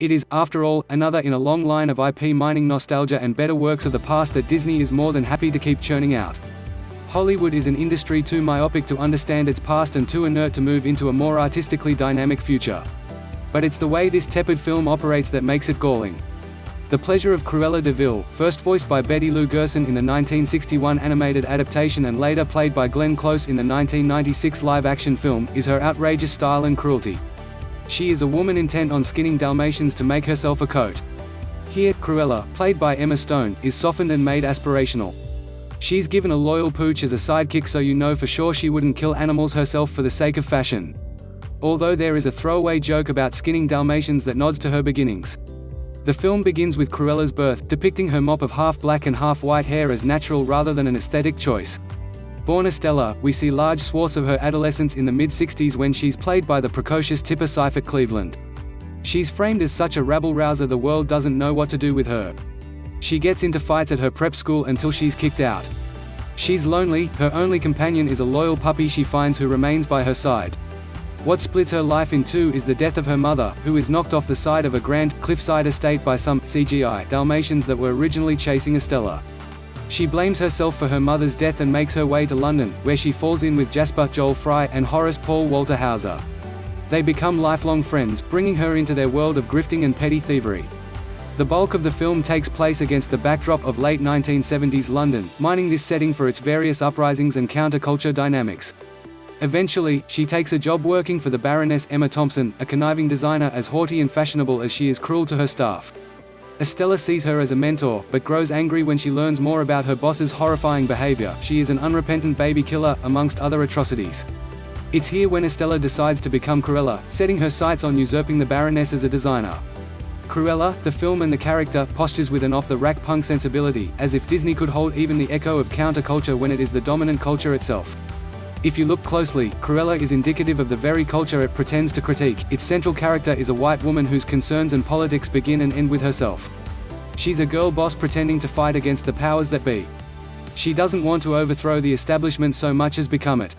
It is, after all, another in a long line of IP mining nostalgia and better works of the past that Disney is more than happy to keep churning out. Hollywood is an industry too myopic to understand its past and too inert to move into a more artistically dynamic future. But it's the way this tepid film operates that makes it galling. The Pleasure of Cruella de Vil, first voiced by Betty Lou Gerson in the 1961 animated adaptation and later played by Glenn Close in the 1996 live-action film, is her outrageous style and cruelty. She is a woman intent on skinning dalmatians to make herself a coat. Here, Cruella, played by Emma Stone, is softened and made aspirational. She's given a loyal pooch as a sidekick, so you know for sure she wouldn't kill animals herself for the sake of fashion. Although there is a throwaway joke about skinning dalmatians that nods to her beginnings. The film begins with Cruella's birth, depicting her mop of half-black and half-white hair as natural rather than an aesthetic choice. Born Estella, we see large swaths of her adolescence in the mid-60s when she's played by the precocious Tipper Seifert-Cleveland. She's framed as such a rabble rouser the world doesn't know what to do with her. She gets into fights at her prep school until she's kicked out. She's lonely, her only companion is a loyal puppy she finds who remains by her side. What splits her life in two is the death of her mother, who is knocked off the side of a grand, cliffside estate by some CGI dalmatians that were originally chasing Estella. She blames herself for her mother's death and makes her way to London, where she falls in with Jasper Joel Fry and Horace Walter Hauser. They become lifelong friends, bringing her into their world of grifting and petty thievery. The bulk of the film takes place against the backdrop of late 1970s London, mining this setting for its various uprisings and counterculture dynamics. Eventually, she takes a job working for the Baroness Emma Thompson, a conniving designer as haughty and fashionable as she is cruel to her staff. Estella sees her as a mentor, but grows angry when she learns more about her boss's horrifying behavior. She is an unrepentant baby killer, amongst other atrocities. It's here when Estella decides to become Cruella, setting her sights on usurping the Baroness as a designer. Cruella, the film and the character, postures with an off-the-rack punk sensibility, as if Disney could hold even the echo of counterculture when it is the dominant culture itself. If you look closely, Cruella is indicative of the very culture it pretends to critique. Its central character is a white woman whose concerns and politics begin and end with herself. She's a girl boss pretending to fight against the powers that be. She doesn't want to overthrow the establishment so much as become it.